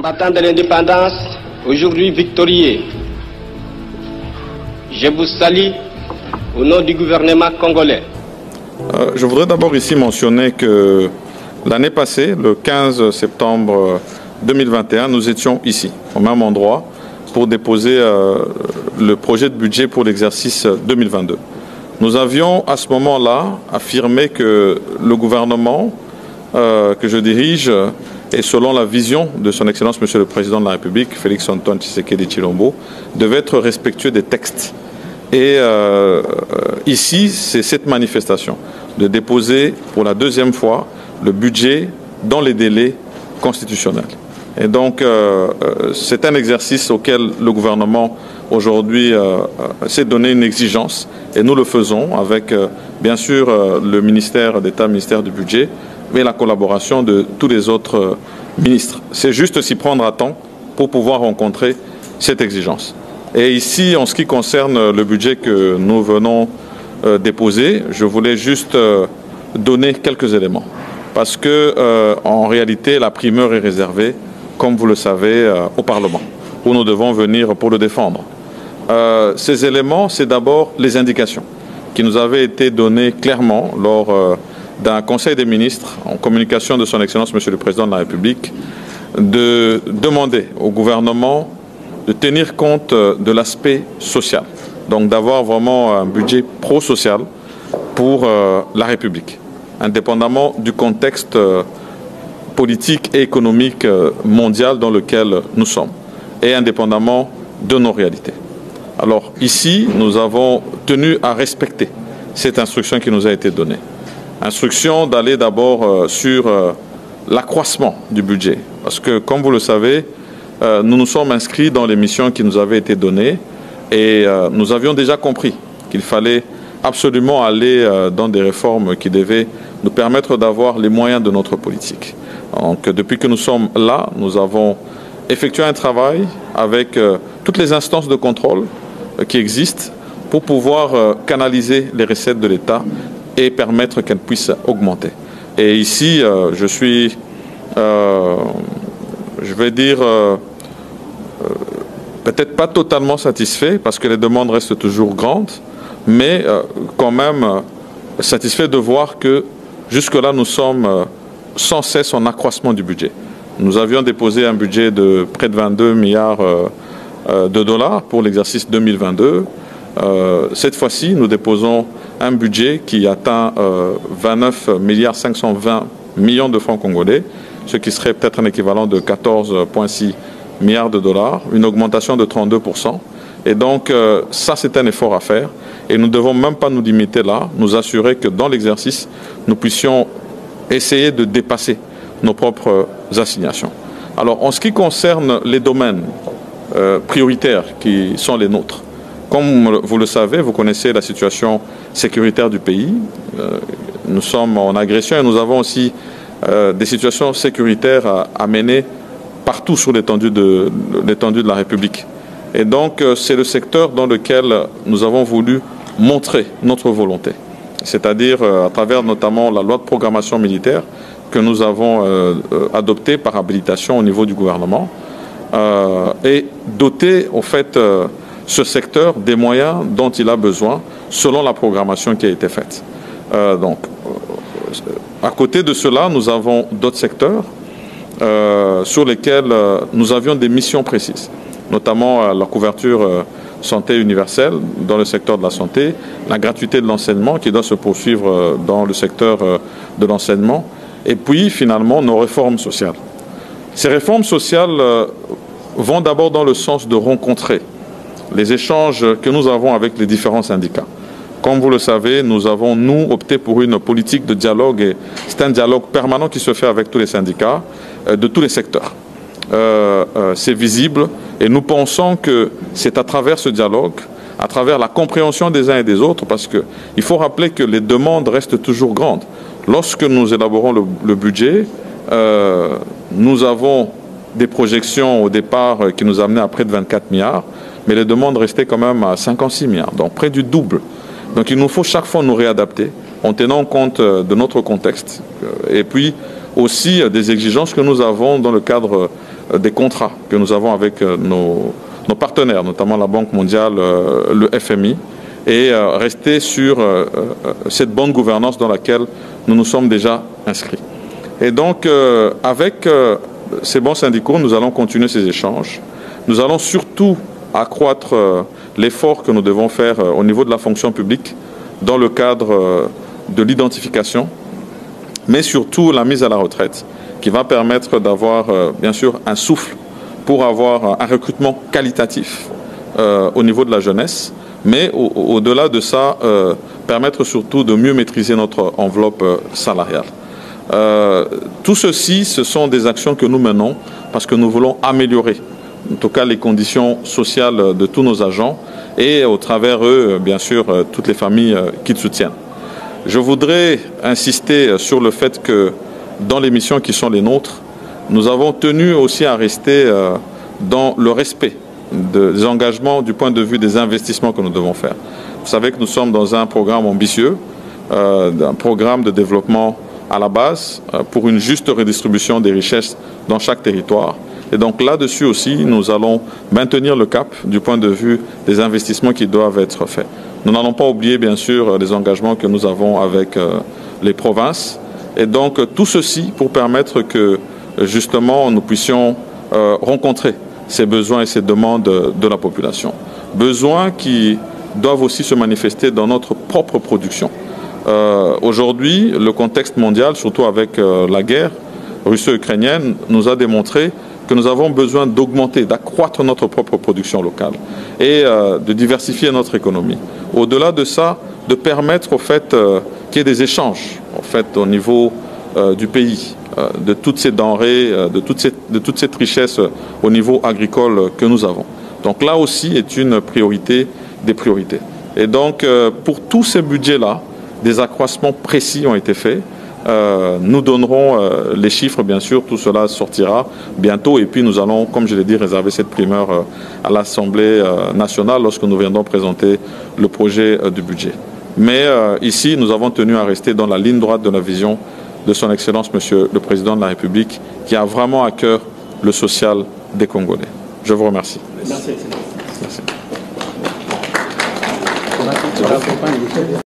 Combattants de l'indépendance, aujourd'hui victorieux, je vous salue au nom du gouvernement congolais. Je voudrais d'abord ici mentionner que l'année passée, le 15 septembre 2021, nous étions ici, au même endroit, pour déposer le projet de budget pour l'exercice 2022. Nous avions à ce moment-là affirmé que le gouvernement que je dirige, et selon la vision de son Excellence Monsieur le Président de la République, Félix Antoine Tshisekedi Tshilombo, devait être respectueux des textes. Et ici, c'est cette manifestation de déposer pour la deuxième fois le budget dans les délais constitutionnels. Et donc, c'est un exercice auquel le gouvernement aujourd'hui s'est donné une exigence, et nous le faisons avec, bien sûr, le ministère d'État, ministère du Budget, mais la collaboration de tous les autres ministres. C'est juste s'y prendre à temps pour pouvoir rencontrer cette exigence. Et ici, en ce qui concerne le budget que nous venons déposer, je voulais juste donner quelques éléments. Parce que, en réalité, la primeur est réservée, comme vous le savez, au Parlement, où nous devons venir pour le défendre. Ces éléments, c'est d'abord les indications qui nous avaient été données clairement lors d'un Conseil des ministres en communication de son Excellence Monsieur le Président de la République, de demander au gouvernement de tenir compte de l'aspect social, donc d'avoir vraiment un budget pro-social pour la République, indépendamment du contexte politique et économique mondial dans lequel nous sommes, et indépendamment de nos réalités. Alors ici, nous avons tenu à respecter cette instruction qui nous a été donnée. Instruction d'aller d'abord sur l'accroissement du budget. Parce que, comme vous le savez, nous nous sommes inscrits dans les missions qui nous avaient été données et nous avions déjà compris qu'il fallait absolument aller dans des réformes qui devaient nous permettre d'avoir les moyens de notre politique. Donc, depuis que nous sommes là, nous avons effectué un travail avec toutes les instances de contrôle qui existent pour pouvoir canaliser les recettes de l'État et permettre qu'elles puissent augmenter. Et ici, je suis, je vais dire, peut-être pas totalement satisfait, parce que les demandes restent toujours grandes, mais quand même satisfait de voir que jusque-là, nous sommes sans cesse en accroissement du budget. Nous avions déposé un budget de près de 22 milliards de dollars pour l'exercice 2022. Cette fois-ci, nous déposons un budget qui atteint 29 milliards 520 millions de francs congolais, ce qui serait peut-être un équivalent de 14,6 milliards de dollars, une augmentation de 32%. Et donc, ça, c'est un effort à faire. Et nous ne devons même pas nous limiter là, nous assurer que dans l'exercice, nous puissions essayer de dépasser nos propres assignations. Alors, en ce qui concerne les domaines prioritaires qui sont les nôtres, comme vous le savez, vous connaissez la situation sécuritaire du pays. Nous sommes en agression et nous avons aussi des situations sécuritaires à mener partout sur l'étendue de la République. Et donc, c'est le secteur dans lequel nous avons voulu montrer notre volonté. C'est-à-dire à travers notamment la loi de programmation militaire que nous avons adoptée par habilitation au niveau du gouvernement et doter, au fait, ce secteur des moyens dont il a besoin selon la programmation qui a été faite. Donc, à côté de cela, nous avons d'autres secteurs sur lesquels nous avions des missions précises, notamment la couverture santé universelle dans le secteur de la santé, la gratuité de l'enseignement qui doit se poursuivre dans le secteur de l'enseignement, et puis finalement nos réformes sociales. Ces réformes sociales vont d'abord dans le sens de rencontrer les échanges que nous avons avec les différents syndicats. Comme vous le savez, nous avons, nous, opté pour une politique de dialogue, et c'est un dialogue permanent qui se fait avec tous les syndicats de tous les secteurs. C'est visible et nous pensons que c'est à travers ce dialogue, à travers la compréhension des uns et des autres, parce qu'il faut rappeler que les demandes restent toujours grandes. Lorsque nous élaborons le budget, nous avons des projections au départ qui nous amenaient à près de 24 milliards, mais les demandes restaient quand même à 56 milliards, donc près du double. Donc il nous faut chaque fois nous réadapter en tenant compte de notre contexte et puis aussi des exigences que nous avons dans le cadre des contrats que nous avons avec nos partenaires, notamment la Banque mondiale, le FMI, et rester sur cette bonne gouvernance dans laquelle nous nous sommes déjà inscrits. Et donc, avec ces bons syndicaux, nous allons continuer ces échanges. Nous allons surtout accroître l'effort que nous devons faire au niveau de la fonction publique dans le cadre de l'identification, mais surtout la mise à la retraite, qui va permettre d'avoir, bien sûr, un souffle pour avoir un recrutement qualitatif au niveau de la jeunesse, mais au-delà de ça, permettre surtout de mieux maîtriser notre enveloppe salariale. Tout ceci, ce sont des actions que nous menons parce que nous voulons améliorer, en tout cas, les conditions sociales de tous nos agents et au travers eux, bien sûr, toutes les familles qui soutiennent. Je voudrais insister sur le fait que dans les missions qui sont les nôtres, nous avons tenu aussi à rester dans le respect des engagements du point de vue des investissements que nous devons faire. Vous savez que nous sommes dans un programme ambitieux, un programme de développement à la base pour une juste redistribution des richesses dans chaque territoire. Et donc là-dessus aussi, nous allons maintenir le cap du point de vue des investissements qui doivent être faits. Nous n'allons pas oublier, bien sûr, les engagements que nous avons avec les provinces. Et donc, tout ceci pour permettre que, justement, nous puissions rencontrer ces besoins et ces demandes de la population. Besoins qui doivent aussi se manifester dans notre propre production. Aujourd'hui, le contexte mondial, surtout avec la guerre russo-ukrainienne, nous a démontré que nous avons besoin d'augmenter, d'accroître notre propre production locale et de diversifier notre économie. Au-delà de ça, de permettre au fait qu'il y ait des échanges au niveau du pays, de toutes ces denrées, de toute cette richesse au niveau agricole que nous avons. Donc là aussi est une priorité des priorités. Et donc pour tous ces budgets-là, des accroissements précis ont été faits. Nous donnerons les chiffres, bien sûr, tout cela sortira bientôt et puis nous allons, comme je l'ai dit, réserver cette primeur à l'Assemblée nationale lorsque nous viendrons présenter le projet du budget. Mais ici, nous avons tenu à rester dans la ligne droite de la vision de son Excellence, Monsieur le Président de la République, qui a vraiment à cœur le social des Congolais. Je vous remercie. Merci. Merci.